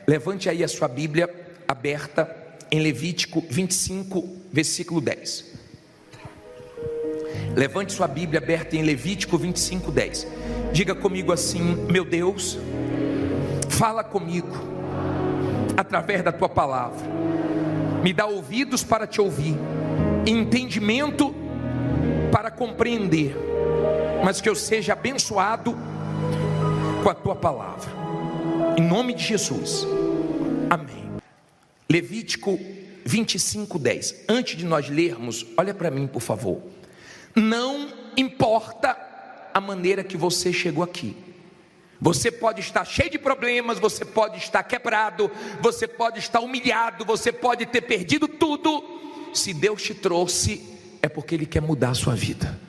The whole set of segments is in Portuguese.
Levante aí a sua Bíblia aberta em Levítico 25, versículo 10. Levante sua Bíblia aberta em Levítico 25, 10. Diga comigo assim: meu Deus, fala comigo através da tua palavra. Me dá ouvidos para te ouvir, entendimento para compreender, mas que eu seja abençoado com a tua palavra, em nome de Jesus, amém. Levítico 25, 10. Antes de nós lermos, olha para mim por favor. Não importa a maneira que você chegou aqui. Você pode estar cheio de problemas, você pode estar quebrado, você pode estar humilhado, você pode ter perdido tudo. Se Deus te trouxe, é porque Ele quer mudar a sua vida.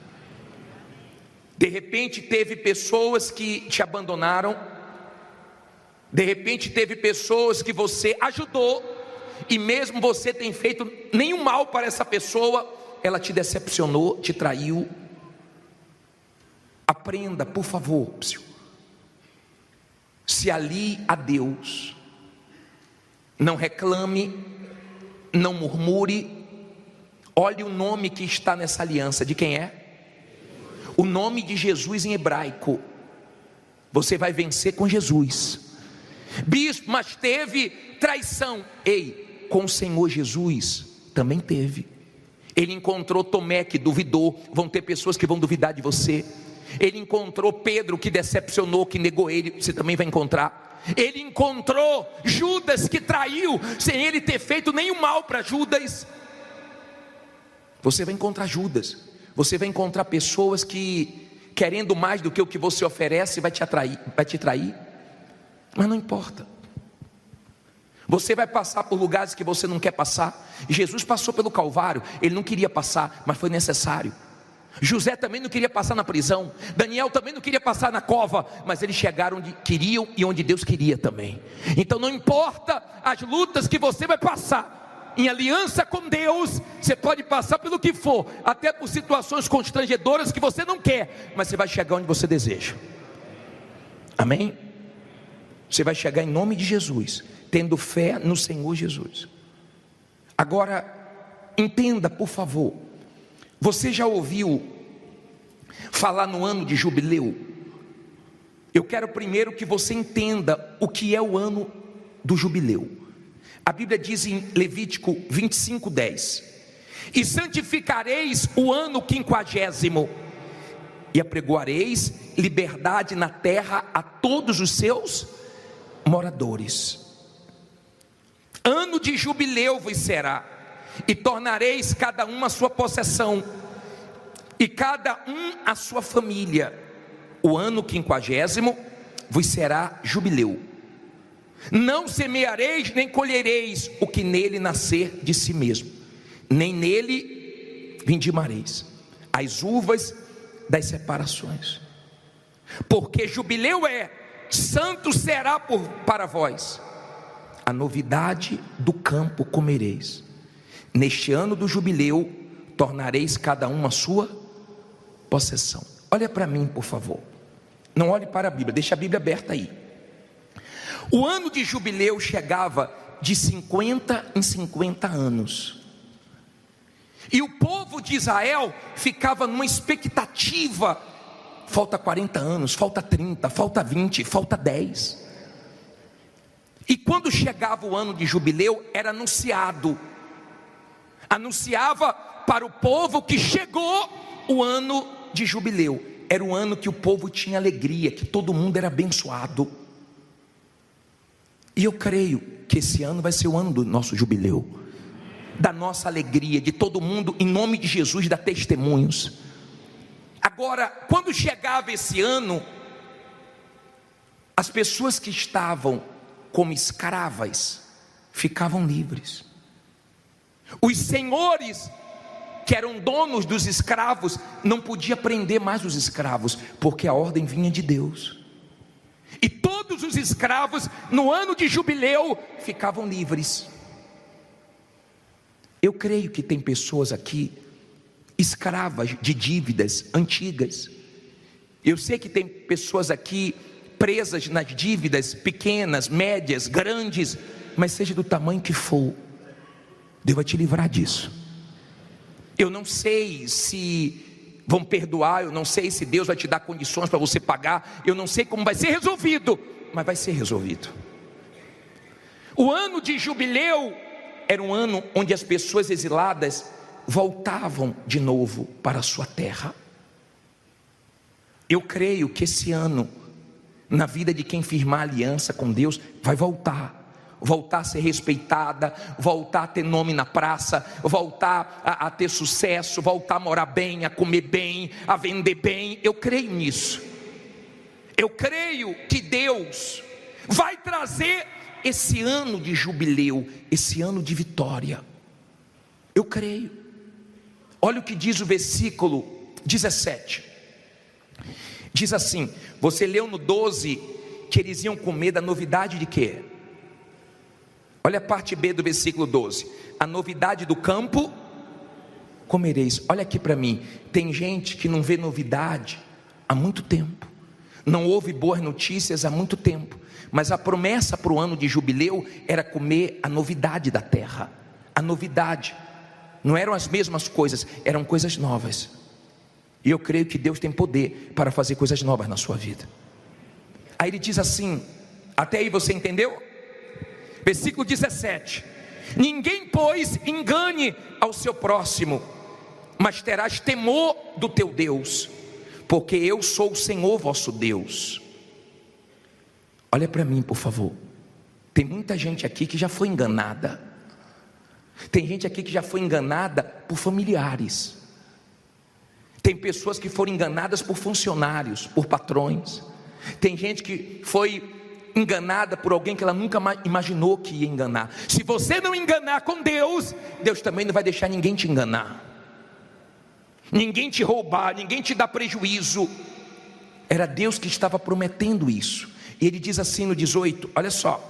De repente teve pessoas que te abandonaram, de repente teve pessoas que você ajudou, e mesmo você tem feito nenhum mal para essa pessoa, ela te decepcionou, te traiu. Aprenda, por favor, se alie a Deus, não reclame, não murmure. Olhe o nome que está nessa aliança, de quem é? O nome de Jesus em hebraico. Você vai vencer com Jesus. Bispo, mas teve traição. Ei, com o Senhor Jesus também teve. Ele encontrou Tomé que duvidou. Vão ter pessoas que vão duvidar de você. Ele encontrou Pedro que decepcionou, que negou ele. Você também vai encontrar. Ele encontrou Judas que traiu, sem ele ter feito nenhum mal para Judas. Você vai encontrar Judas. Você vai encontrar pessoas que, querendo mais do que o que você oferece, vai te trair. Mas não importa. Você vai passar por lugares que você não quer passar. Jesus passou pelo Calvário. Ele não queria passar, mas foi necessário. José também não queria passar na prisão. Daniel também não queria passar na cova, mas eles chegaram onde queriam e onde Deus queria também. Então não importa as lutas que você vai passar, em aliança com Deus, você pode passar pelo que for, até por situações constrangedoras que você não quer, mas você vai chegar onde você deseja. Amém? Você vai chegar em nome de Jesus, tendo fé no Senhor Jesus. Agora, entenda por favor. Você já ouviu falar no ano de jubileu? Eu quero primeiro que você entenda o que é o ano do jubileu. A Bíblia diz em Levítico 25, 10: e santificareis o ano 50, e apregoareis liberdade na terra a todos os seus moradores. Ano de jubileu vos será, e tornareis cada um a sua possessão, e cada um a sua família. O ano 50 vos será jubileu. Não semeareis nem colhereis o que nele nascer de si mesmo, nem nele vindimareis as uvas das separações. Porque jubileu é, santo será para vós. A novidade do campo comereis. Neste ano do jubileu, tornareis cada um a sua possessão. Olha para mim, por favor. Não olhe para a Bíblia, deixa a Bíblia aberta aí. O ano de jubileu chegava de 50 em 50 anos. E o povo de Israel ficava numa expectativa. Falta 40 anos, falta 30, falta 20, falta 10. E quando chegava o ano de jubileu, era anunciava para o povo que chegou o ano de jubileu. Era o ano que o povo tinha alegria, que todo mundo era abençoado. E eu creio que esse ano vai ser o ano do nosso jubileu, da nossa alegria, de todo mundo, em nome de Jesus, dar testemunhos. Agora, quando chegava esse ano, as pessoas que estavam como escravas ficavam livres. Os senhores que eram donos dos escravos não podiam prender mais os escravos, porque a ordem vinha de Deus. E todos os escravos no ano de jubileu ficavam livres. Eu creio que tem pessoas aqui escravas de dívidas antigas. Eu sei que tem pessoas aqui presas nas dívidas pequenas, médias, grandes, mas seja do tamanho que for, Deus vai te livrar disso. Eu não sei se vão perdoar, eu não sei se Deus vai te dar condições para você pagar, eu não sei como vai ser resolvido, mas vai ser resolvido. O ano de jubileu era um ano onde as pessoas exiladas voltavam de novo para a sua terra. Eu creio que esse ano, na vida de quem firmar aliança com Deus, vai voltar a ser respeitada, voltar a ter nome na praça, voltar a ter sucesso, voltar a morar bem, a comer bem, a vender bem. Eu creio nisso. Eu creio que Deus vai trazer esse ano de jubileu, esse ano de vitória. Eu creio. Olha o que diz o versículo 17. Diz assim, você leu no 12 que eles iam comer da novidade de quê? Olha a parte B do versículo 12. A novidade do campo comereis. Olha aqui para mim, tem gente que não vê novidade há muito tempo, não ouve boas notícias há muito tempo, mas a promessa para o ano de jubileu era comer a novidade da terra. A novidade, não eram as mesmas coisas, eram coisas novas. E eu creio que Deus tem poder para fazer coisas novas na sua vida. Aí ele diz assim, até aí você entendeu? Versículo 17: ninguém, pois, engane ao seu próximo, mas terás temor do teu Deus, porque eu sou o Senhor vosso Deus. Olha para mim, por favor. Tem muita gente aqui que já foi enganada. Tem gente aqui que já foi enganada por familiares. Tem pessoas que foram enganadas por funcionários, por patrões. Tem gente que foi enganada por alguém que ela nunca imaginou que ia enganar. Se você não enganar com Deus, Deus também não vai deixar ninguém te enganar, ninguém te roubar, ninguém te dar prejuízo. Era Deus que estava prometendo isso. E ele diz assim no 18, olha só: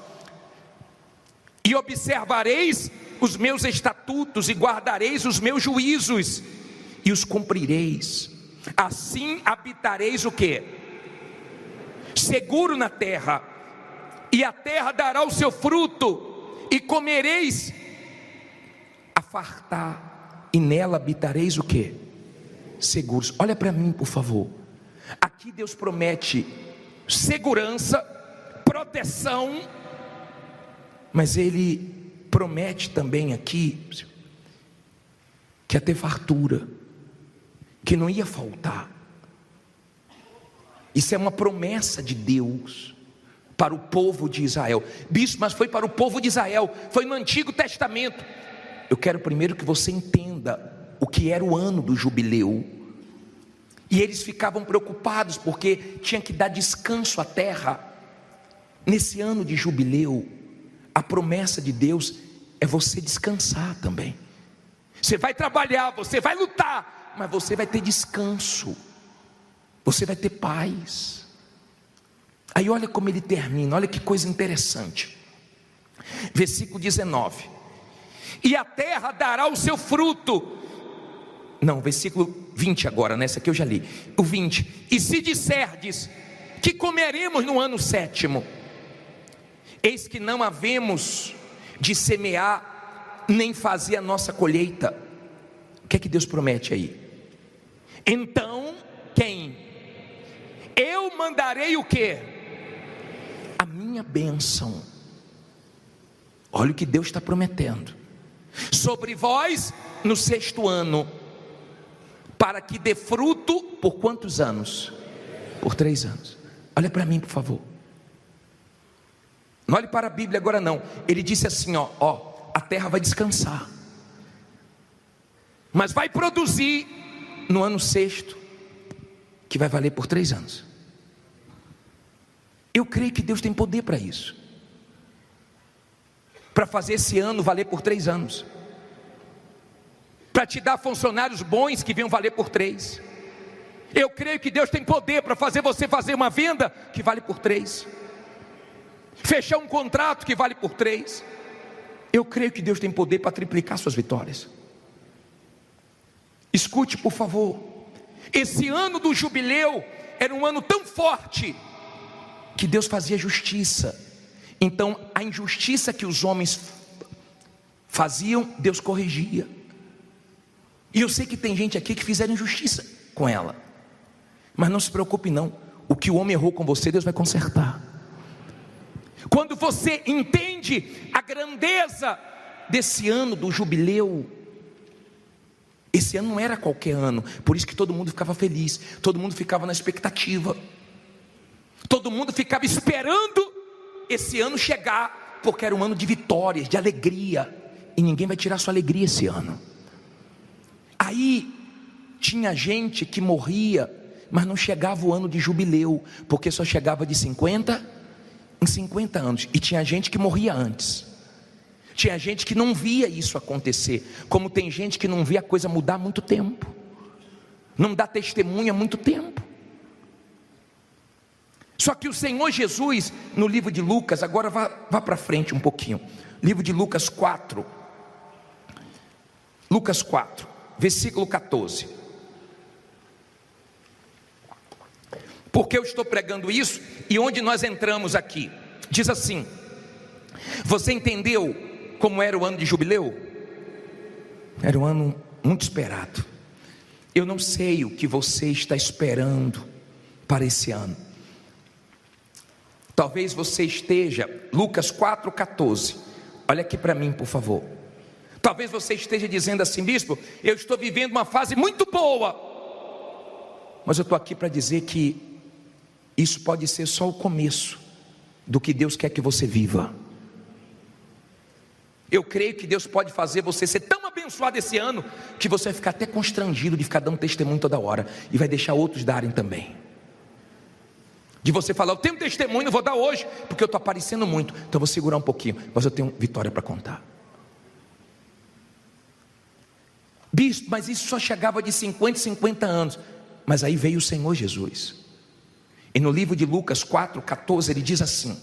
e observareis os meus estatutos e guardareis os meus juízos e os cumprireis, assim habitareis o quê? Seguro na terra, e a terra dará o seu fruto, e comereis a fartar, e nela habitareis o quê? Seguros. Olha para mim, por favor. Aqui Deus promete segurança, proteção, mas Ele promete também aqui que ia ter fartura, que não ia faltar. Isso é uma promessa de Deus para o povo de Israel. Bispo, mas foi para o povo de Israel, foi no Antigo Testamento. Eu quero primeiro que você entenda o que era o ano do jubileu. E eles ficavam preocupados porque tinha que dar descanso à terra. Nesse ano de jubileu, a promessa de Deus é você descansar também. Você vai trabalhar, você vai lutar, mas você vai ter descanso, você vai ter paz. Aí olha como ele termina, olha que coisa interessante. Versículo 19: e a terra dará o seu fruto. Não, versículo 20 agora, nessa aqui eu já li. O 20: e se disserdes que comeremos no ano 7º, eis que não havemos de semear, nem fazer a nossa colheita. O que é que Deus promete aí? Então, quem? Eu mandarei o quê? A minha bênção. Olha o que Deus está prometendo. Sobre vós no 6º ano, para que dê fruto por quantos anos? Por 3 anos. Olha para mim, por favor. Não olhe para a Bíblia agora não. Ele disse assim, ó, a terra vai descansar, mas vai produzir no ano 6º, que vai valer por 3 anos. Eu creio que Deus tem poder para isso, para fazer esse ano valer por 3 anos, para te dar funcionários bons que venham valer por 3. Eu creio que Deus tem poder para fazer você fazer uma venda que vale por 3, fechar um contrato que vale por 3. Eu creio que Deus tem poder para triplicar suas vitórias. Escute, por favor. Esse ano do jubileu era um ano tão forte que Deus fazia justiça. Então a injustiça que os homens faziam, Deus corrigia. E eu sei que tem gente aqui que fizeram injustiça com ela, mas não se preocupe não, o que o homem errou com você, Deus vai consertar. Quando você entende a grandeza desse ano do jubileu, esse ano não era qualquer ano, por isso que todo mundo ficava feliz, todo mundo ficava na expectativa, todo mundo ficava esperando esse ano chegar, porque era um ano de vitórias, de alegria, e ninguém vai tirar sua alegria esse ano. Aí tinha gente que morria, mas não chegava o ano de jubileu, porque só chegava de 50 em 50 anos, e tinha gente que morria antes. Tinha gente que não via isso acontecer, como tem gente que não via a coisa mudar há muito tempo, não dá testemunho há muito tempo. Só que o Senhor Jesus, no livro de Lucas, agora vá para frente um pouquinho, livro de Lucas 4, versículo 14. Porque eu estou pregando isso, e onde nós entramos aqui, diz assim: você entendeu como era o ano de jubileu? Era um ano muito esperado. Eu não sei o que você está esperando para esse ano. Talvez você esteja, Lucas 4,14, olha aqui para mim por favor. Talvez você esteja dizendo assim: bispo, eu estou vivendo uma fase muito boa, mas eu estou aqui para dizer que isso pode ser só o começo do que Deus quer que você viva. Eu creio que Deus pode fazer você ser tão abençoado esse ano, que você vai ficar até constrangido de ficar dando testemunho toda hora, e vai deixar outros darem também. De você falar: eu tenho testemunho, não vou dar hoje, porque eu estou aparecendo muito, então eu vou segurar um pouquinho, mas eu tenho vitória para contar. Bispo, mas isso só chegava de 50 em 50 anos. Mas aí veio o Senhor Jesus, e no livro de Lucas 4,14 ele diz assim: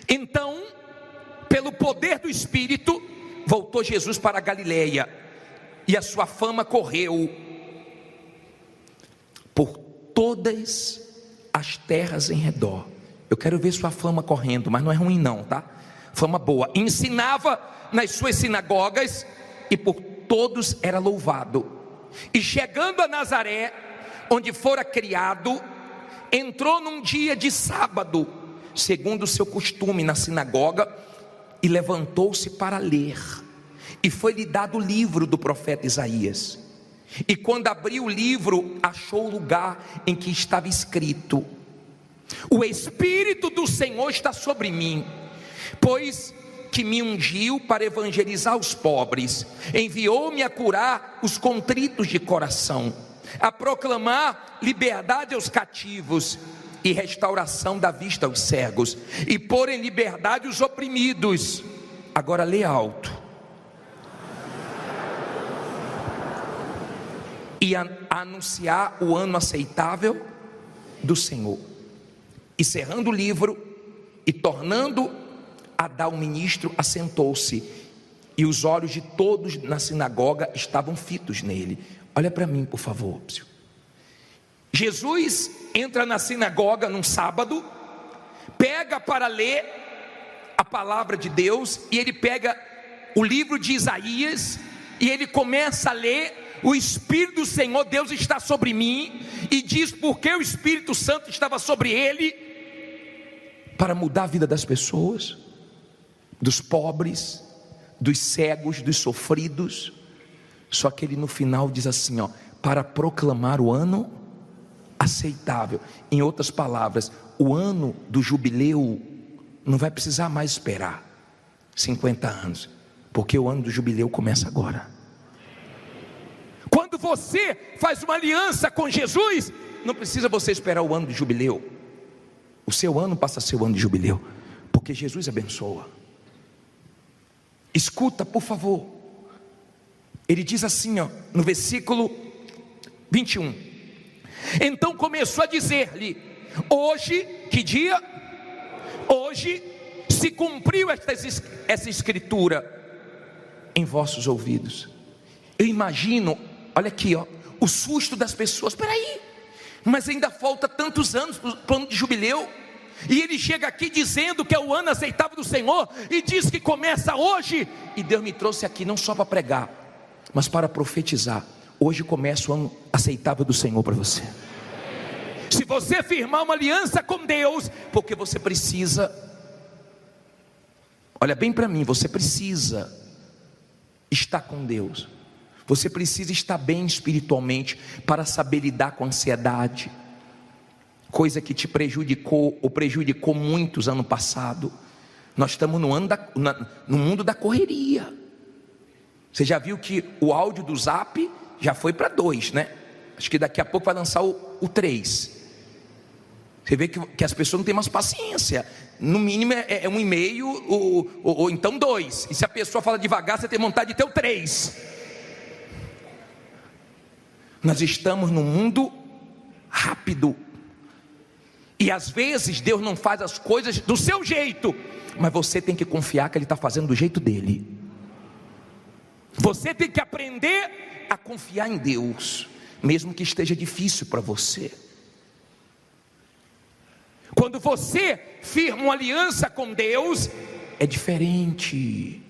então, pelo poder do Espírito, voltou Jesus para a Galileia, e a sua fama correu por todas as terras em redor. Eu quero ver sua fama correndo, mas não é ruim não, tá? Fama boa. Ensinava nas suas sinagogas, e por todos era louvado. E chegando a Nazaré, onde fora criado, entrou num dia de sábado, segundo o seu costume, na sinagoga, e levantou-se para ler. E foi-lhe dado o livro do profeta Isaías. E quando abriu o livro, achou o lugar em que estava escrito: o Espírito do Senhor está sobre mim, pois que me ungiu para evangelizar os pobres, enviou-me a curar os contritos de coração, a proclamar liberdade aos cativos e restauração da vista aos cegos, e pôr em liberdade os oprimidos. Agora lê alto: e a anunciar o ano aceitável do Senhor. E cerrando o livro e tornando a dar o ministro, assentou-se, e os olhos de todos na sinagoga estavam fitos nele. Olha para mim por favor. Jesus entra na sinagoga num sábado, pega para ler a palavra de Deus, e ele pega o livro de Isaías, e ele começa a ler: o Espírito do Senhor Deus está sobre mim, e diz porque o Espírito Santo estava sobre ele, para mudar a vida das pessoas, dos pobres, dos cegos, dos sofridos. Só que ele no final diz assim, ó: para proclamar o ano aceitável. Em outras palavras, o ano do jubileu não vai precisar mais esperar 50 anos, porque o ano do jubileu começa agora. Quando você faz uma aliança com Jesus, não precisa você esperar o ano de jubileu. O seu ano passa a ser o ano de jubileu, porque Jesus abençoa. Escuta por favor. Ele diz assim, ó, no versículo 21. Então começou a dizer-lhe: hoje, que dia? Hoje se cumpriu essa escritura em vossos ouvidos. Eu imagino, olha aqui, ó, o susto das pessoas. Espera aí, mas ainda falta tantos anos para o ano de jubileu. E ele chega aqui dizendo que é o ano aceitável do Senhor, e diz que começa hoje. E Deus me trouxe aqui não só para pregar, mas para profetizar. Hoje começa o ano aceitável do Senhor para você. Se você firmar uma aliança com Deus, porque você precisa, olha bem para mim, você precisa estar com Deus. Você precisa estar bem espiritualmente para saber lidar com a ansiedade, coisa que te prejudicou ou prejudicou muitos ano passado. Nós estamos no mundo da correria. Você já viu que o áudio do Zap já foi para 2, né? Acho que daqui a pouco vai lançar o 3. Você vê que as pessoas não têm mais paciência. No mínimo é 1,5 ou então 2. E se a pessoa fala devagar, você tem vontade de ter o 3. Nós estamos num mundo rápido. E às vezes Deus não faz as coisas do seu jeito, mas você tem que confiar que Ele está fazendo do jeito dele. Você tem que aprender a confiar em Deus, mesmo que esteja difícil para você. Quando você firma uma aliança com Deus, é diferente.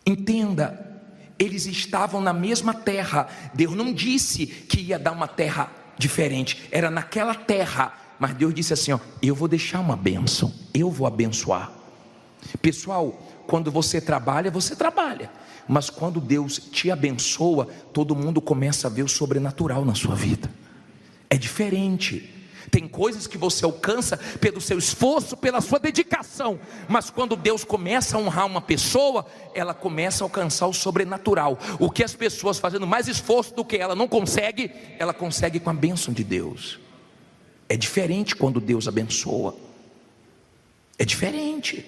Entenda, eles estavam na mesma terra. Deus não disse que ia dar uma terra diferente, era naquela terra, mas Deus disse assim, ó, eu vou deixar uma bênção, eu vou abençoar. Pessoal, quando você trabalha, mas quando Deus te abençoa, todo mundo começa a ver o sobrenatural na sua vida. É diferente. Tem coisas que você alcança pelo seu esforço, pela sua dedicação, mas quando Deus começa a honrar uma pessoa, ela começa a alcançar o sobrenatural. O que as pessoas fazendo mais esforço do que ela não consegue, ela consegue com a bênção de Deus. É diferente quando Deus abençoa. É diferente.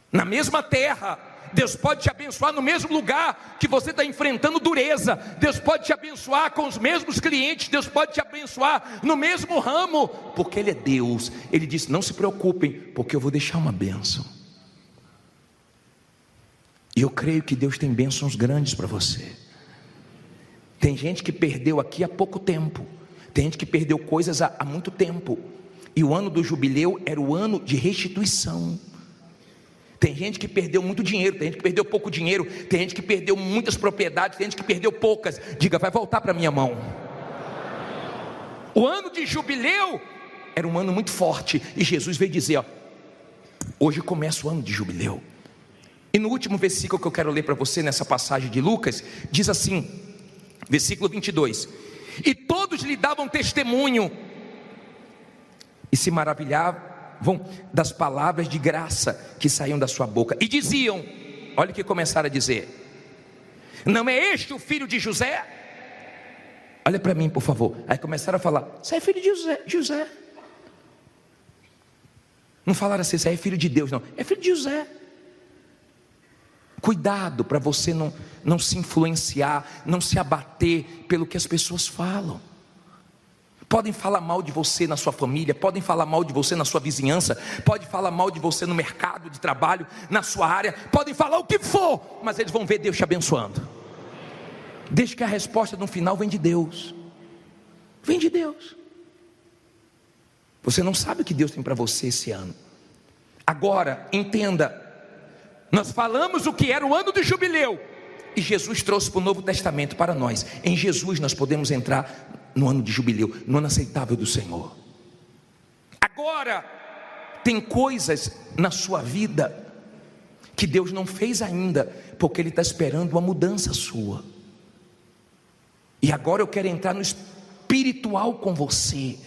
Na mesma terra, Deus pode te abençoar no mesmo lugar que você está enfrentando dureza. Deus pode te abençoar com os mesmos clientes. Deus pode te abençoar no mesmo ramo, porque Ele é Deus. Ele disse, não se preocupem, porque eu vou deixar uma bênção. E eu creio que Deus tem bênçãos grandes para você. Tem gente que perdeu aqui há pouco tempo. Tem gente que perdeu coisas há muito tempo. E o ano do jubileu era o ano de restituição. Tem gente que perdeu muito dinheiro, tem gente que perdeu pouco dinheiro, tem gente que perdeu muitas propriedades, tem gente que perdeu poucas. Diga, vai voltar para a minha mão. O ano de jubileu era um ano muito forte, e Jesus veio dizer, ó, hoje começa o ano de jubileu. E no último versículo que eu quero ler para você, nessa passagem de Lucas, diz assim, versículo 22, e todos lhe davam testemunho, e se maravilhavam das palavras de graça que saíam da sua boca, e diziam, olha o que começaram a dizer, não é este o filho de José? Olha para mim por favor. Aí começaram a falar, você é filho de José. Não falaram assim, você é filho de Deus, não, é filho de José. Cuidado para você não se influenciar, não se abater pelo que as pessoas falam. Podem falar mal de você na sua família, podem falar mal de você na sua vizinhança, podem falar mal de você no mercado de trabalho, na sua área, podem falar o que for, mas eles vão ver Deus te abençoando. Desde que a resposta no final vem de Deus. Vem de Deus. Você não sabe o que Deus tem para você esse ano. Agora, entenda, nós falamos o que era o ano do jubileu, e Jesus trouxe para o Novo Testamento para nós. Em Jesus nós podemos entrar no ano de jubileu, no ano aceitável do Senhor. Agora, tem coisas na sua vida que Deus não fez ainda, porque Ele está esperando uma mudança sua. E agora eu quero entrar no espiritual com você.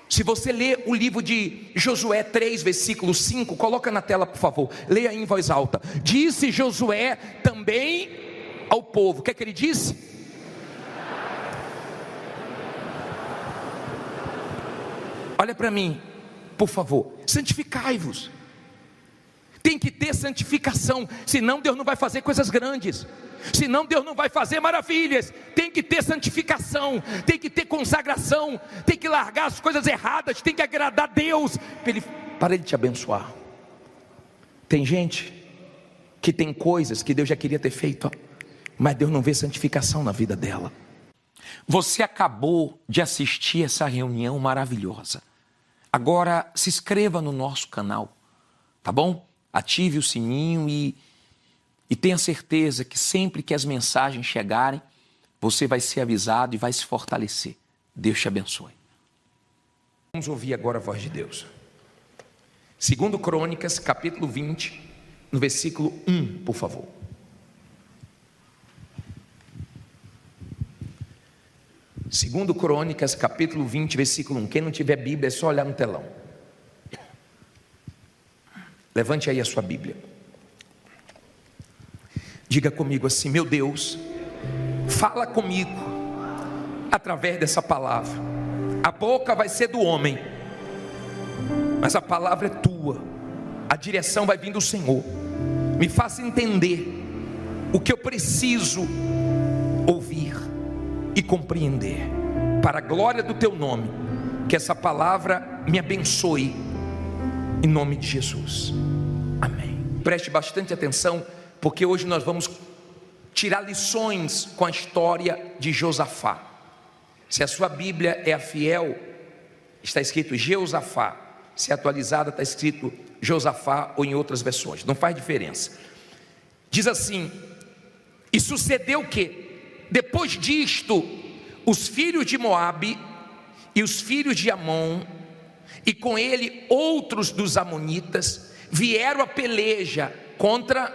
Se você ler o livro de Josué 3, versículo 5, coloca na tela por favor, leia em voz alta. Disse Josué também ao povo, o que é que ele disse? Olha para mim, por favor, santificai-vos. Tem que ter santificação, senão Deus não vai fazer coisas grandes, senão Deus não vai fazer maravilhas. Tem que ter santificação, tem que ter consagração, tem que largar as coisas erradas, tem que agradar a Deus, para Ele te abençoar. Tem gente que tem coisas que Deus já queria ter feito, mas Deus não vê santificação na vida dela. Você acabou de assistir essa reunião maravilhosa. Agora se inscreva no nosso canal, tá bom? Ative o sininho e tenha certeza que sempre que as mensagens chegarem, você vai ser avisado e vai se fortalecer. Deus te abençoe. Vamos ouvir agora a voz de Deus. 2 Crônicas, capítulo 20, no versículo 1, por favor. Segundo Crônicas, capítulo 20, versículo 1. Quem não tiver Bíblia é só olhar no telão. Levante aí a sua Bíblia. Diga comigo assim: meu Deus, fala comigo através dessa palavra. A boca vai ser do homem, mas a palavra é tua. A direção vai vir do Senhor. Me faça entender o que eu preciso ouvir e compreender, para a glória do teu nome. Que essa palavra me abençoe, em nome de Jesus, amém. Preste bastante atenção, porque hoje nós vamos tirar lições com a história de Josafá. Se a sua Bíblia é a fiel, está escrito Jeosafá. Se é atualizada, está escrito Josafá, ou em outras versões, não faz diferença. Diz assim: e sucedeu que depois disto, os filhos de Moabe e os filhos de Amon, e com ele outros dos amonitas, vieram a peleja contra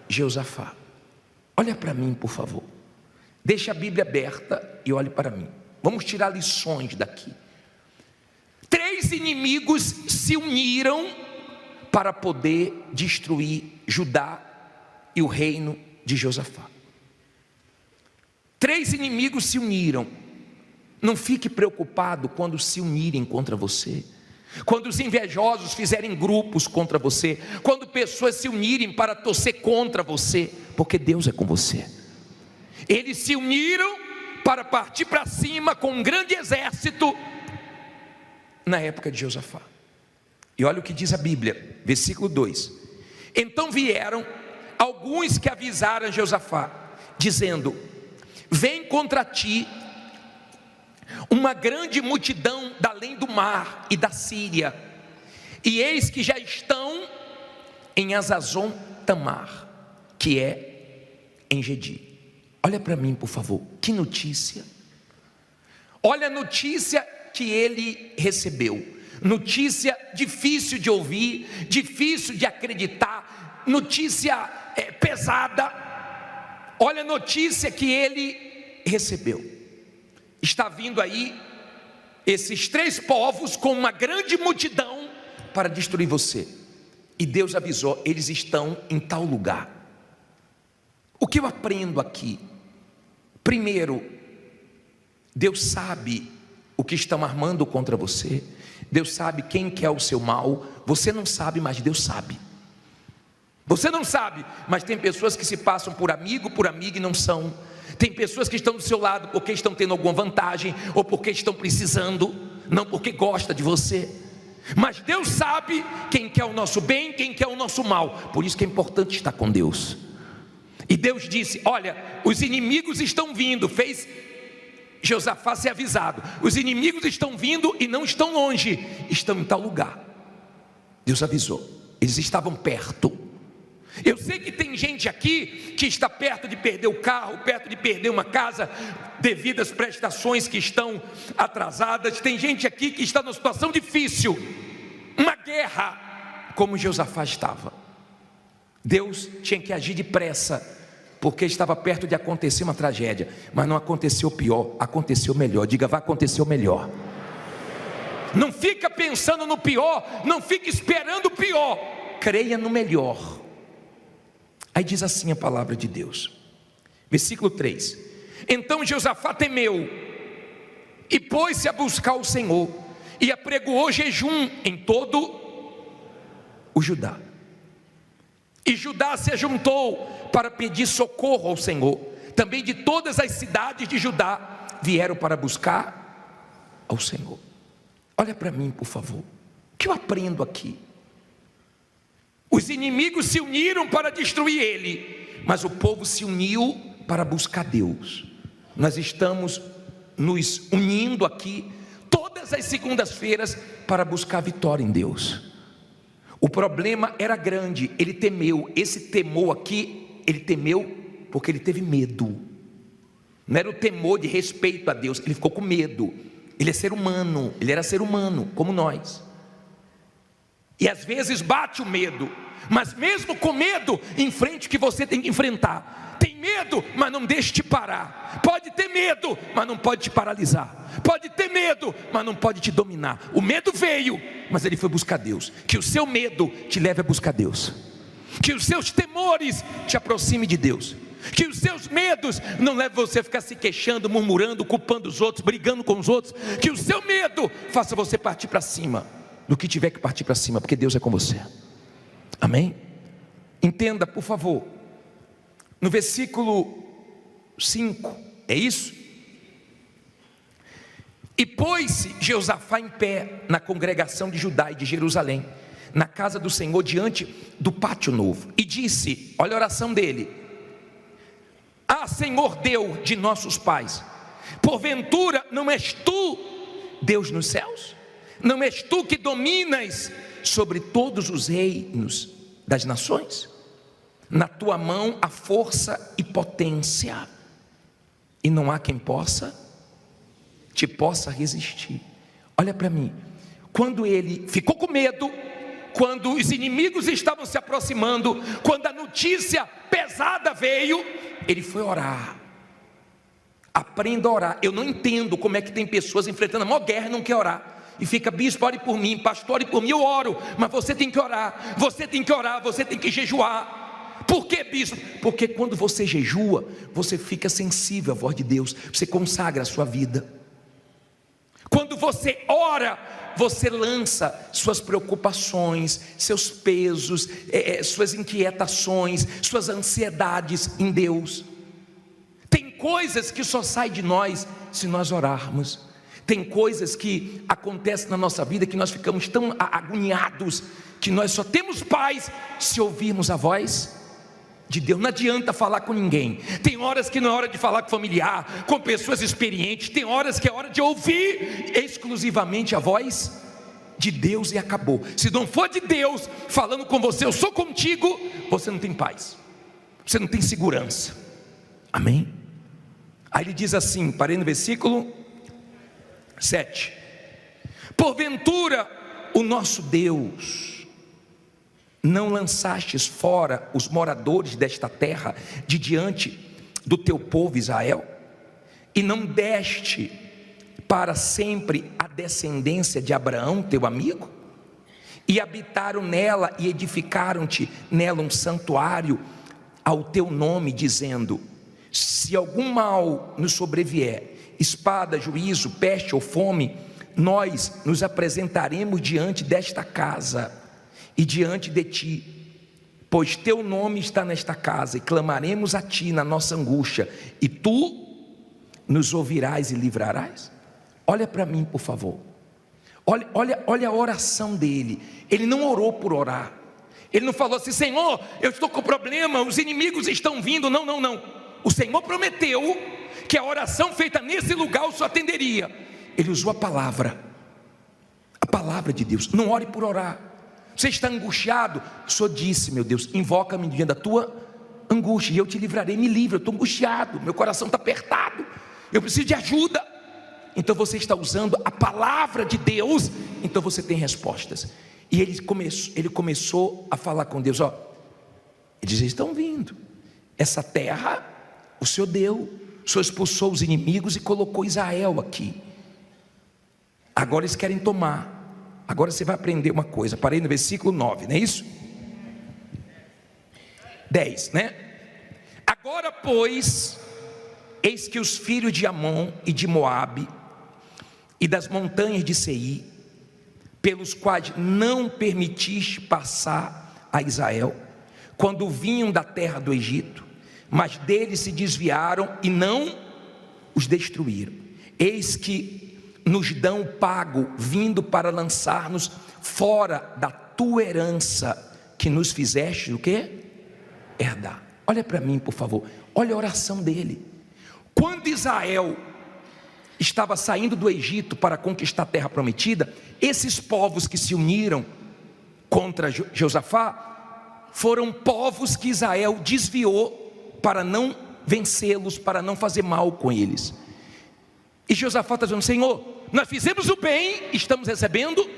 Jeosafá. Olha para mim, por favor. Deixa a Bíblia aberta e olhe para mim. Vamos tirar lições daqui. 3 inimigos se uniram para poder destruir Judá e o reino de Josafá. 3 inimigos se uniram. Não fique preocupado quando se unirem contra você, quando os invejosos fizerem grupos contra você, quando pessoas se unirem para torcer contra você, porque Deus é com você. Eles se uniram para partir para cima com um grande exército na época de Josafá. E olha o que diz a Bíblia, versículo 2: então vieram alguns que avisaram Josafá, dizendo: vem contra ti uma grande multidão da além do mar e da Síria, e eis que já estão em Azazon Tamar, que é em Gedi. Olha para mim, por favor, que notícia. Olha a notícia que ele recebeu. Notícia difícil de ouvir, difícil de acreditar, notícia pesada. Olha a notícia que ele recebeu. Está vindo aí esses 3 povos com uma grande multidão para destruir você. E Deus avisou: eles estão em tal lugar. O que eu aprendo aqui? Primeiro, Deus sabe o que estão armando contra você. Deus sabe quem quer o seu mal. Você não sabe, mas Deus sabe. Você não sabe, mas tem pessoas que se passam por amigo e não são. Tem pessoas que estão do seu lado porque estão tendo alguma vantagem, ou porque estão precisando, não porque gosta de você. Mas Deus sabe quem quer o nosso bem, quem quer o nosso mal. Por isso que é importante estar com Deus. E Deus disse: olha, os inimigos estão vindo. Fez Josafá ser avisado: os inimigos estão vindo e não estão longe, estão em tal lugar. Deus avisou, eles estavam perto. Eu sei que tem gente aqui que está perto de perder o carro, perto de perder uma casa, devido às prestações que estão atrasadas. Tem gente aqui que está numa situação difícil, uma guerra, como Josafá estava. Deus tinha que agir depressa, porque estava perto de acontecer uma tragédia. Mas não aconteceu pior, aconteceu melhor. Diga: vai acontecer o melhor. Não fica pensando no pior, não fica esperando o pior, creia no melhor. Aí diz assim a palavra de Deus, versículo 3: então Josafá temeu e pôs-se a buscar o Senhor, e apregoou jejum em todo o Judá. E Judá se ajuntou para pedir socorro ao Senhor. Também de todas as cidades de Judá vieram para buscar ao Senhor. Olha para mim, por favor, o que eu aprendo aqui? Os inimigos se uniram para destruir ele, mas o povo se uniu para buscar Deus. Nós estamos nos unindo aqui todas as segundas-feiras para buscar vitória em Deus. O problema era grande, ele temeu. Esse temor aqui, ele temeu porque ele teve medo. Não era o temor de respeito a Deus, ele ficou com medo. Ele é ser humano, ele era ser humano, como nós. E às vezes bate o medo, mas mesmo com medo, enfrente o que você tem que enfrentar. Tem medo, mas não deixe te parar. Pode ter medo, mas não pode te paralisar. Pode ter medo, mas não pode te dominar. O medo veio, mas ele foi buscar Deus. Que o seu medo te leve a buscar Deus. Que os seus temores te aproxime de Deus. Que os seus medos não levem você a ficar se queixando, murmurando, culpando os outros, brigando com os outros. Que o seu medo faça você partir para cima do que tiver que partir para cima, porque Deus é com você. Amém? Entenda, por favor, no versículo 5, é isso? E pôs-se Jeosafá em pé na congregação de Judá e de Jerusalém, na casa do Senhor, diante do pátio novo, e disse, olha a oração dele: Ah, Senhor Deus de nossos pais, porventura não és tu Deus nos céus? Não és tu que dominas sobre todos os reinos das nações? Na tua mão há força e potência, e não há quem te possa resistir. Olha para mim, quando ele ficou com medo, quando os inimigos estavam se aproximando, quando a notícia pesada veio, ele foi orar. Aprenda a orar. Eu não entendo como é que tem pessoas enfrentando a maior guerra e não quer orar. E fica, bispo, ore por mim, pastor, ore por mim. Eu oro, mas você tem que orar. Você tem que orar, você tem que jejuar. Por que, bispo? Porque quando você jejua, você fica sensível à voz de Deus. Você consagra a sua vida. Quando você ora, você lança suas preocupações, seus pesos, suas inquietações, suas ansiedades em Deus. Tem coisas que só saem de nós se nós orarmos. Tem coisas que acontecem na nossa vida que nós ficamos tão agoniados, que nós só temos paz se ouvirmos a voz de Deus. Não adianta falar com ninguém. Tem horas que não é hora de falar com familiar, com pessoas experientes. Tem horas que é hora de ouvir exclusivamente a voz de Deus e acabou. Se não for de Deus falando com você, eu sou contigo, você não tem paz, você não tem segurança. Amém? Aí ele diz assim, parei no versículo 7: Porventura o nosso Deus não lançastes fora os moradores desta terra de diante do teu povo Israel, e não deste para sempre a descendência de Abraão teu amigo? E habitaram nela e edificaram-te nela um santuário ao teu nome, dizendo: se algum mal nos sobrevier, espada, juízo, peste ou fome, nós nos apresentaremos diante desta casa e diante de ti, pois teu nome está nesta casa, e clamaremos a ti na nossa angústia, e tu nos ouvirás e livrarás. Olha para mim, por favor. Olha a oração dele. Ele não orou por orar. Ele não falou assim: Senhor, eu estou com problema, os inimigos estão vindo. Não. O Senhor prometeu que a oração feita nesse lugar o Senhor atenderia. Ele usou a palavra de Deus. Não ore por orar. Você está angustiado? O Senhor disse: meu Deus, invoca-me diante da tua angústia e eu te livrarei. Me livra, eu estou angustiado, meu coração está apertado, eu preciso de ajuda. Então você está usando a palavra de Deus, então você tem respostas. E ele começou a falar com Deus: ó, eles estão vindo, essa terra o Senhor deu, o Senhor expulsou os inimigos e colocou Israel aqui. Agora eles querem tomar. Agora você vai aprender uma coisa. Parei no versículo 9, não é isso? 10, né? Agora, pois, eis que os filhos de Amon e de Moabe e das montanhas de Seir, pelos quais não permitiste passar a Israel, quando vinham da terra do Egito, mas deles se desviaram e não os destruíram. Eis que nos dão pago, vindo para lançar-nos fora da tua herança, que nos fizeste o quê? Herdar. Olha para mim, por favor. Olha a oração dele. Quando Israel estava saindo do Egito para conquistar a terra prometida, esses povos que se uniram contra Josafá foram povos que Israel desviou para não vencê-los, para não fazer mal com eles. E Josafá está dizendo: Senhor, nós fizemos o bem, estamos recebendo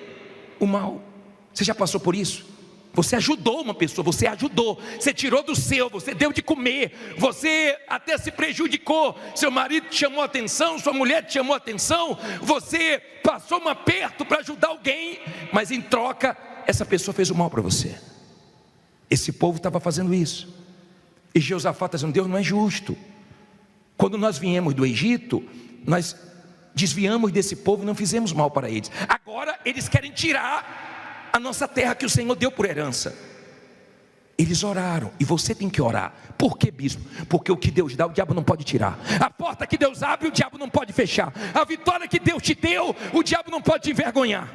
o mal. Você já passou por isso? Você ajudou uma pessoa, você tirou do seu, você deu de comer, você até se prejudicou, seu marido te chamou a atenção, sua mulher te chamou a atenção, você passou um aperto para ajudar alguém, mas em troca, essa pessoa fez o mal para você. Esse povo estava fazendo isso, e Josafá está dizendo: Deus não é justo. Quando nós viemos do Egito, nós desviamos desse povo e não fizemos mal para eles. Agora eles querem tirar a nossa terra que o Senhor deu por herança. Eles oraram, e você tem que orar. Por que, bispo? Porque o que Deus dá, o diabo não pode tirar. A porta que Deus abre, o diabo não pode fechar. A vitória que Deus te deu, o diabo não pode te envergonhar.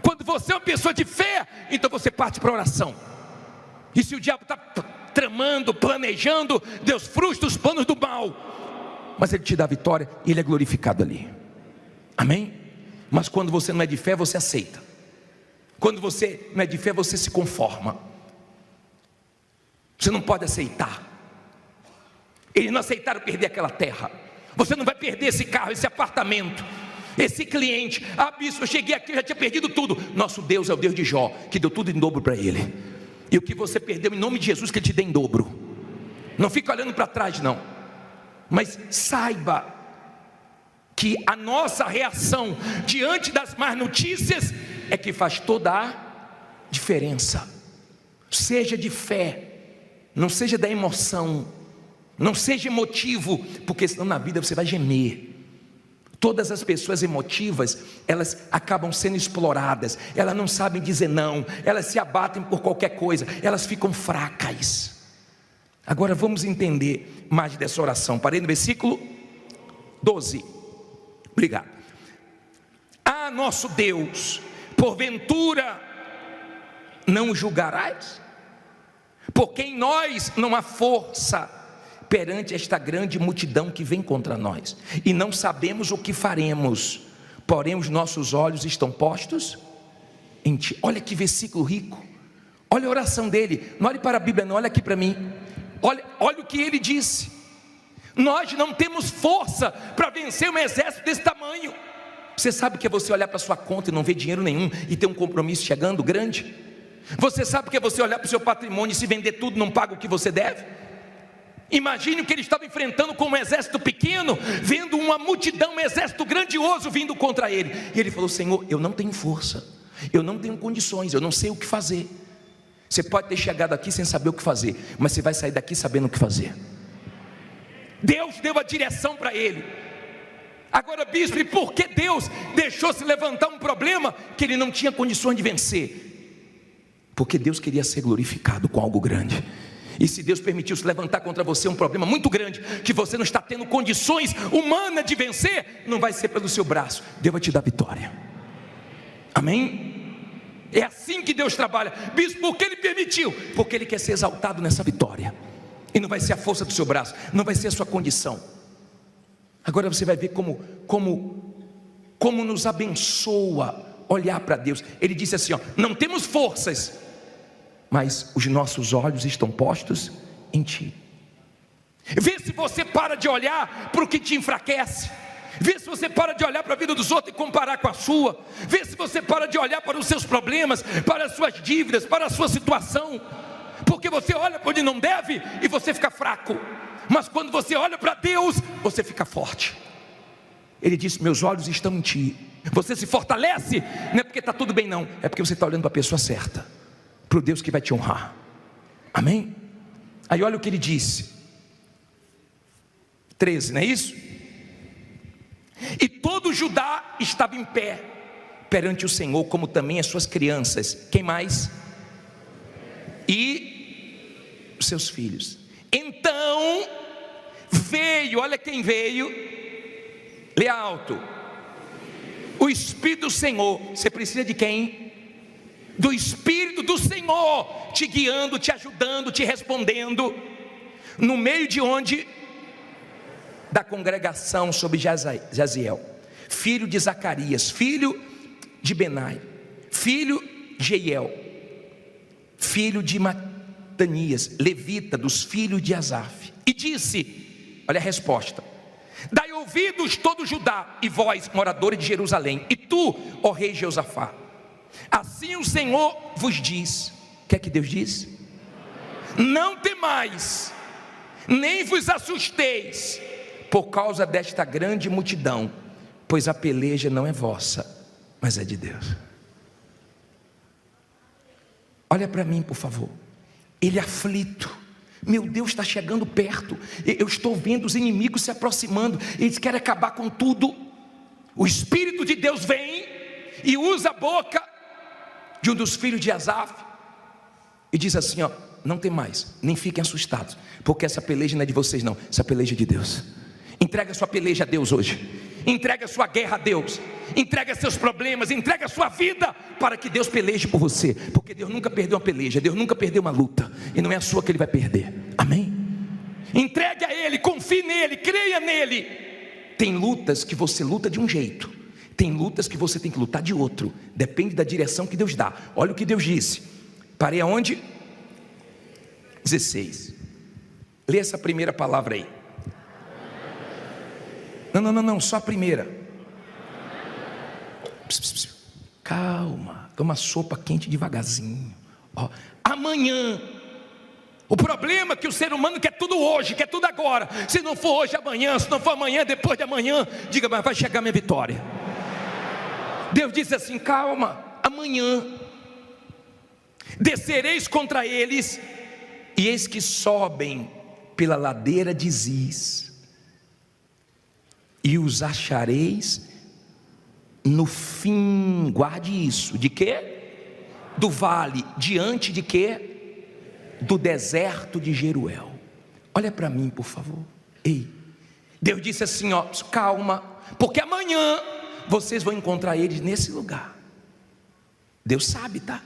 Quando você é uma pessoa de fé, então você parte para a oração. E se o diabo está tramando, planejando, Deus frustra os planos do mal, mas Ele te dá a vitória e Ele é glorificado ali. Amém? Mas quando você não é de fé, você aceita. Quando você não é de fé, você se conforma. Você não pode aceitar. Eles não aceitaram perder aquela terra. Você não vai perder esse carro, esse apartamento, esse cliente. Ah, bispo, eu cheguei aqui, eu já tinha perdido tudo. Nosso Deus é o Deus de Jó, que deu tudo em dobro para ele. E o que você perdeu, em nome de Jesus, que Ele te dê em dobro. Não fique olhando para trás, não. Mas saiba que a nossa reação diante das más notícias é que faz toda a diferença. Seja de fé, não seja da emoção, não seja emotivo, porque senão na vida você vai gemer. Todas as pessoas emotivas, elas acabam sendo exploradas, elas não sabem dizer não, elas se abatem por qualquer coisa, elas ficam fracas. Agora vamos entender mais dessa oração. Parei no versículo 12. Obrigado. Ah, nosso Deus, porventura não julgarás? Porque em nós não há força perante esta grande multidão que vem contra nós, e não sabemos o que faremos, porém os nossos olhos estão postos em Ti. Olha que versículo rico, olha a oração dele, não olhe para a Bíblia não, olha aqui para mim, olha o que ele disse: nós não temos força para vencer um exército desse tamanho. Você sabe o que é você olhar para a sua conta e não ver dinheiro nenhum, e ter um compromisso chegando grande? Você sabe o que é você olhar para o seu patrimônio e se vender tudo não paga o que você deve? Imagine o que ele estava enfrentando com um exército pequeno, vendo uma multidão, um exército grandioso vindo contra ele. E ele falou: Senhor, eu não tenho força, eu não tenho condições, eu não sei o que fazer. Você pode ter chegado aqui sem saber o que fazer, mas você vai sair daqui sabendo o que fazer. Deus deu a direção para ele. Agora, bispo, e por que Deus deixou se levantar um problema que ele não tinha condições de vencer? Porque Deus queria ser glorificado com algo grande. E se Deus permitiu se levantar contra você um problema muito grande, que você não está tendo condições humanas de vencer, não vai ser pelo seu braço, Deus vai te dar vitória. Amém? É assim que Deus trabalha. Bispo, por que Ele permitiu? Porque Ele quer ser exaltado nessa vitória. E não vai ser a força do seu braço, não vai ser a sua condição. Agora você vai ver como nos abençoa olhar para Deus. Ele disse assim, ó: não temos forças, mas os nossos olhos estão postos em Ti. Vê se você para de olhar para o que te enfraquece. Vê se você para de olhar para a vida dos outros e comparar com a sua. Vê se você para de olhar para os seus problemas, para as suas dívidas, para a sua situação. Porque você olha para onde não deve e você fica fraco. Mas quando você olha para Deus, você fica forte. Ele disse: meus olhos estão em Ti. Você se fortalece, não é porque está tudo bem não, é porque você está olhando para a pessoa certa, para o Deus que vai te honrar. Amém? Aí olha o que ele disse, 13, não é isso? E todo Judá estava em pé perante o Senhor, como também as suas crianças. Quem mais? E os seus filhos. Então veio, olha quem veio, lê alto, o Espírito do Senhor. Você precisa de quem? Do Espírito do Senhor, te guiando, te ajudando, te respondendo, no meio de onde? da congregação sobre Jaziel, filho de Zacarias, filho de Benai, filho de Jeiel, filho de Matanias, levita dos filhos de Asaf, e disse, olha a resposta: dai ouvidos todo Judá, e vós, moradores de Jerusalém, e tu, ó rei Josafá, assim o Senhor vos diz. O que é que Deus diz? Não temais, nem vos assusteis por causa desta grande multidão, pois a peleja não é vossa, mas é de Deus. Olha para mim, por favor. Ele aflito, meu Deus, está chegando perto, eu estou vendo os inimigos se aproximando, eles querem acabar com tudo. O Espírito de Deus vem e usa a boca de um dos filhos de Asaf e diz assim, ó: não tem mais, nem fiquem assustados, porque essa peleja não é de vocês não, essa peleja é de Deus. Entrega a sua peleja a Deus hoje, entrega a sua guerra a Deus, entrega seus problemas, entrega a sua vida, para que Deus peleje por você, porque Deus nunca perdeu uma peleja, Deus nunca perdeu uma luta, e não é a sua que Ele vai perder, amém? Entregue a Ele, confie nele, creia nele. Tem lutas que você luta de um jeito, tem lutas que você tem que lutar de outro, depende da direção que Deus dá. Olha o que Deus disse, parei aonde? 16, lê essa primeira palavra aí. Não, só a primeira. Calma, toma sopa quente devagarzinho. Ó, amanhã. O problema é que o ser humano quer tudo hoje, quer tudo agora. Se não for hoje, amanhã. Se não for amanhã, depois de amanhã. Diga, mas vai chegar minha vitória. Deus disse assim, calma, amanhã descereis contra eles, e eis que sobem pela ladeira de Ziz, e os achareis no fim, guarde isso, de quê? Do vale, diante de quê? Do deserto de Jeruel. Olha para mim, por favor. Ei, Deus disse assim, ó, calma, porque amanhã vocês vão encontrar eles nesse lugar. Deus sabe, tá?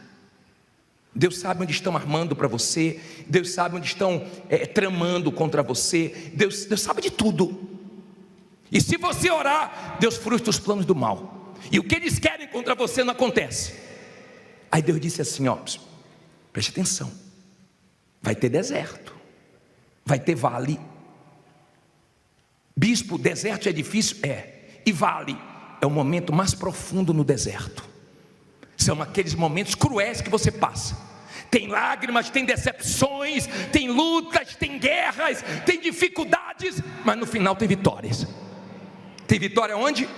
Deus sabe onde estão armando para você, Deus sabe onde estão tramando contra você, Deus sabe de tudo. E se você orar, Deus frustra os planos do mal, e o que eles querem contra você não acontece. Aí Deus disse assim, ó, preste atenção, vai ter deserto, vai ter vale. Bispo, deserto é difícil? É. E vale é o momento mais profundo no deserto. São aqueles momentos cruéis que você passa. Tem lágrimas, tem decepções, tem lutas, tem guerras, tem dificuldades, mas no final tem vitórias. Tem vitória onde?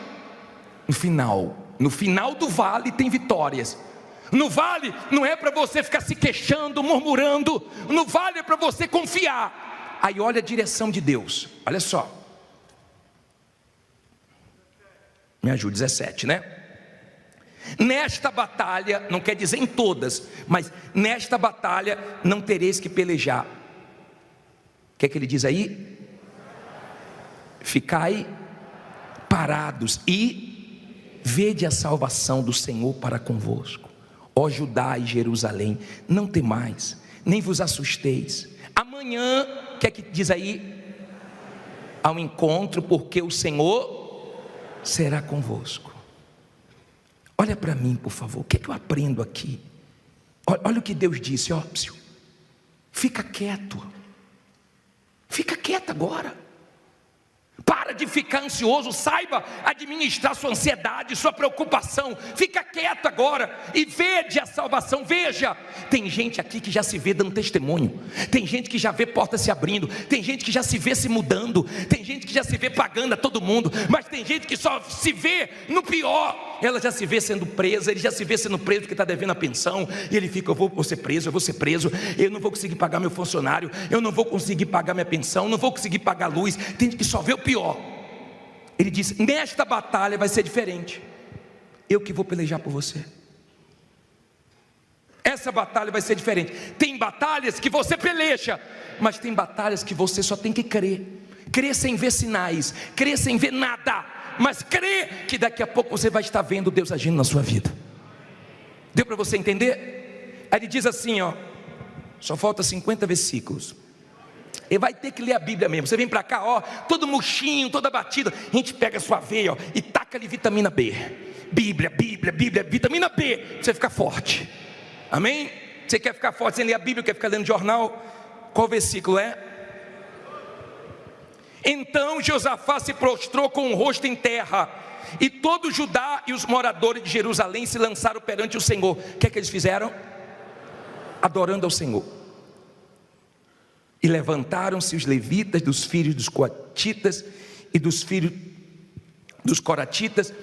No final. No final do vale tem vitórias. No vale não é para você ficar se queixando, murmurando. No vale é para você confiar. Aí olha a direção de Deus. Olha só. Me ajude, 17, né? Nesta batalha, não quer dizer em todas, mas nesta batalha não tereis que pelejar. O que é que ele diz aí? Ficai parados e vede a salvação do Senhor para convosco, ó Judá e Jerusalém, não temais, nem vos assusteis. Amanhã, o que é que diz aí? Ao encontro, porque o Senhor será convosco. Olha para mim, por favor, o que é que eu aprendo aqui? Olha o que Deus disse, ó, fica quieto agora. Para de ficar ansioso, saiba administrar sua ansiedade, sua preocupação. Fica quieto agora e vede a salvação. Veja, tem gente aqui que já se vê dando testemunho, tem gente que já vê portas se abrindo, tem gente que já se vê se mudando, tem gente que já se vê pagando a todo mundo, mas tem gente que só se vê no pior. Ela já se vê sendo presa, ele já se vê sendo preso porque está devendo a pensão, e ele fica, eu vou ser preso, eu não vou conseguir pagar meu funcionário, eu não vou conseguir pagar minha pensão, não vou conseguir pagar a luz. Tem gente que só vê o pior. Ele disse, nesta batalha vai ser diferente, eu que vou pelejar por você. Essa batalha vai ser diferente. Tem batalhas que você peleja, mas tem batalhas que você só tem que crer sem ver sinais, crer sem ver nada, mas crer que daqui a pouco você vai estar vendo Deus agindo na sua vida. Deu para você entender? Aí ele diz assim, ó, só falta 50 versículos. Ele vai ter que ler a Bíblia mesmo. Você vem para cá, ó, todo murchinho, toda batida. A gente pega a sua veia, ó, e taca ali vitamina B. Bíblia, vitamina B, pra você ficar forte. Amém? Você quer ficar forte sem ler a Bíblia, quer ficar lendo jornal? Qual versículo é? Então Josafá se prostrou com o rosto em terra, e todo Judá e os moradores de Jerusalém se lançaram perante o Senhor. O que é que eles fizeram? Adorando ao Senhor. E levantaram-se os levitas dos filhos dos coatitas e dos filhos dos coratitas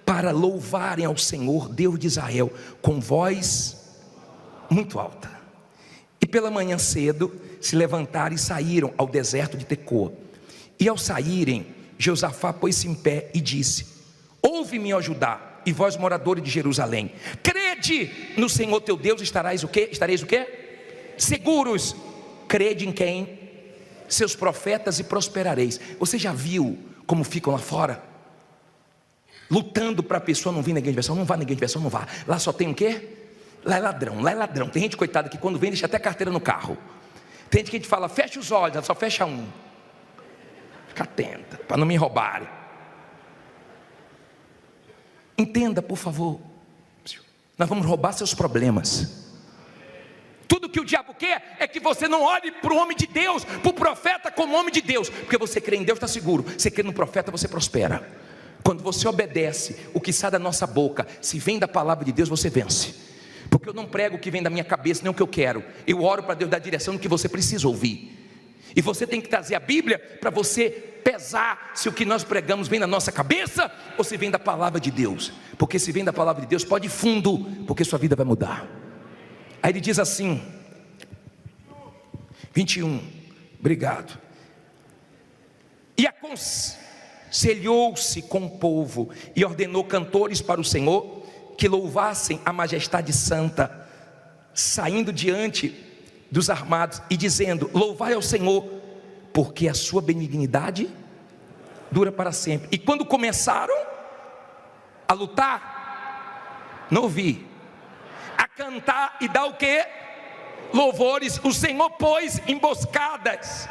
para louvarem ao Senhor, Deus de Israel, com voz muito alta. E pela manhã cedo se levantaram e saíram ao deserto de Tecoa. E ao saírem, Josafá pôs-se em pé e disse: ouve-me, ó Judá, e vós moradores de Jerusalém, crede no Senhor teu Deus, estareis o quê? Seguros. Crede em quem? Seus profetas, e prosperareis. Você já viu como ficam lá fora? Lutando para a pessoa não vir na igreja de versão. Não vá na igreja de versão, não vá. Lá só tem o quê? Lá é ladrão. Tem gente coitada que quando vem deixa até carteira no carro. Tem gente que a gente fala, fecha os olhos, ela só fecha um. Fica atenta, para não me roubarem. Entenda, por favor. Nós vamos roubar seus problemas. Tudo que o diabo quer é que você não olhe para o homem de Deus, para o profeta como homem de Deus. Porque você crê em Deus, está seguro. Você crê no profeta, você prospera. Quando você obedece o que sai da nossa boca, se vem da palavra de Deus, você vence. Porque eu não prego o que vem da minha cabeça, nem o que eu quero. Eu oro para Deus dar direção no que você precisa ouvir. E você tem que trazer a Bíblia para você pesar se o que nós pregamos vem da nossa cabeça ou se vem da palavra de Deus. Porque se vem da palavra de Deus, pode ir fundo, porque sua vida vai mudar. Aí ele diz assim, 21, obrigado. E aconselhou-se com o povo e ordenou cantores para o Senhor que louvassem a majestade santa, saindo diante dos armados e dizendo: louvai ao Senhor, porque a sua benignidade dura para sempre. E quando começaram a lutar, não ouvi, a cantar e dar o que? Louvores, o Senhor pôs emboscadas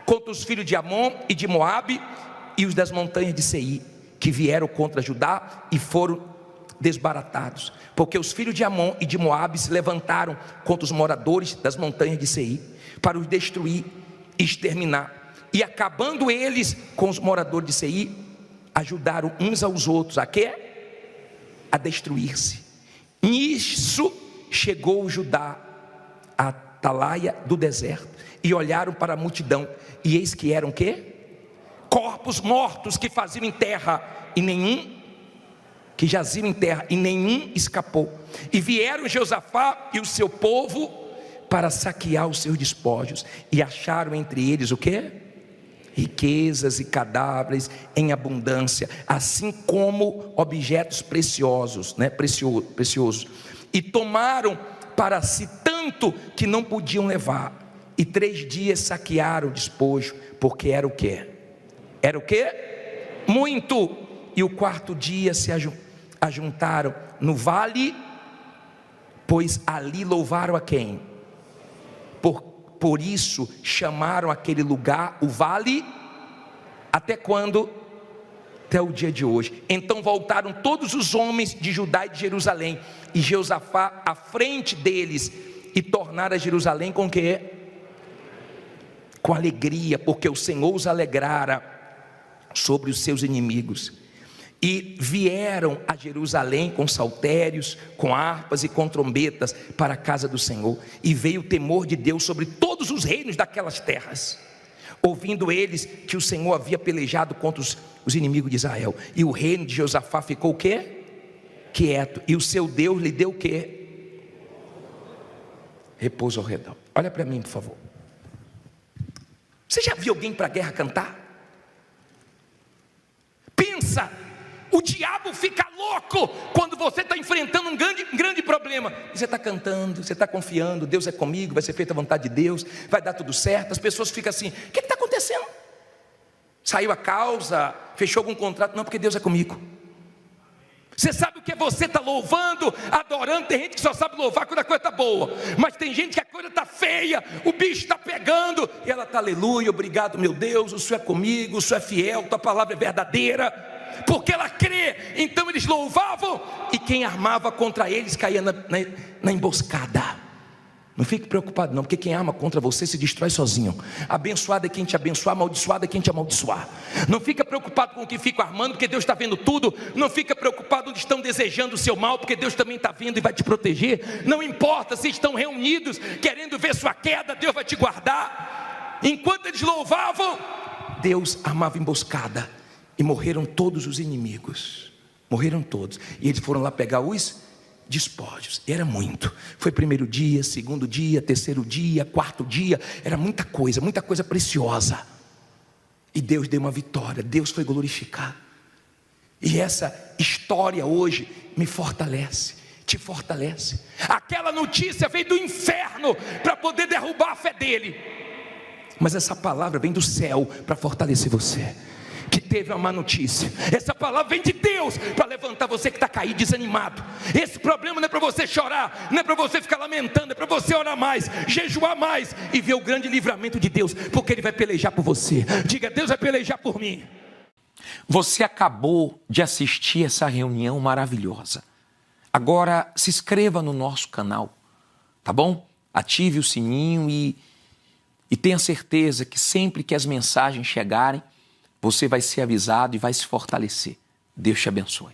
contra os filhos de Amon e de Moabe e os das montanhas de Seir, que vieram contra Judá e foram desbaratados, porque os filhos de Amon e de Moabe se levantaram contra os moradores das montanhas de Seir para os destruir e exterminar. E acabando eles com os moradores de Seir, ajudaram uns aos outros a quê? A destruir-se. Nisso chegou Judá à atalaia do deserto e olharam para a multidão, e eis que eram quê? Corpos mortos que faziam em terra, e nenhum que jaziam em terra, e nenhum escapou. E vieram Josafá e o seu povo para saquear os seus despojos, e acharam entre eles o quê? Riquezas e cadáveres em abundância, assim como objetos preciosos, preciosos. E tomaram para si tanto que não podiam levar. E 3 dias saquearam o despojo, porque era o quê? Era o quê? Muito. E o 4º dia se ajuntaram no vale, pois ali louvaram a quem? Por isso chamaram aquele lugar o vale, até quando? Até o dia de hoje. Então voltaram todos os homens de Judá e de Jerusalém, e Josafá à frente deles, e tornaram a Jerusalém com quê? Com alegria, porque o Senhor os alegrara sobre os seus inimigos. E vieram a Jerusalém com saltérios, com harpas e com trombetas para a casa do Senhor. E veio o temor de Deus sobre todos os reinos daquelas terras, ouvindo eles que o Senhor havia pelejado contra os inimigos de Israel. E o reino de Josafá ficou o quê? Quieto. E o seu Deus lhe deu o quê? Repouso ao redor. Olha para mim, por favor. Você já viu alguém para a guerra cantar? Pensa. O diabo fica louco quando você está enfrentando um grande problema. Você está cantando, você está confiando, Deus é comigo, vai ser feita a vontade de Deus, vai dar tudo certo. As pessoas ficam assim: o que está acontecendo? Saiu a causa, fechou algum contrato? Não, porque Deus é comigo. Você sabe o que é você estar louvando, adorando? Tem gente que só sabe louvar quando a coisa está boa, mas tem gente que a coisa está feia, o bicho está pegando, e ela está, aleluia, obrigado meu Deus, o Senhor é comigo, o Senhor é fiel, tua palavra é verdadeira, porque ela crê. Então eles louvavam, e quem armava contra eles caía na emboscada. Não fique preocupado não, porque quem arma contra você se destrói sozinho. Abençoado é quem te abençoar, amaldiçoado é quem te amaldiçoar. Não fica preocupado com o que fica armando, porque Deus está vendo tudo. Não fica preocupado onde estão desejando o seu mal, porque Deus também está vendo e vai te proteger. Não importa se estão reunidos querendo ver sua queda, Deus vai te guardar. Enquanto eles louvavam, Deus armava emboscada, e morreram todos os inimigos. Morreram todos, e eles foram lá pegar os despojos, e era muito. Foi primeiro dia, segundo dia, terceiro dia, quarto dia, era muita coisa preciosa, e Deus deu uma vitória, Deus foi glorificado. E essa história hoje me fortalece, te fortalece. Aquela notícia veio do inferno para poder derrubar a fé dele, mas essa palavra vem do céu para fortalecer você que teve uma má notícia. Essa palavra vem de Deus para levantar você que está caído, desanimado. Esse problema não é para você chorar, não é para você ficar lamentando, é para você orar mais, jejuar mais e ver o grande livramento de Deus, porque Ele vai pelejar por você. Diga: Deus vai pelejar por mim. Você acabou de assistir essa reunião maravilhosa. Agora se inscreva no nosso canal, tá bom? Ative o sininho e tenha certeza que sempre que as mensagens chegarem, você vai ser avisado e vai se fortalecer. Deus te abençoe.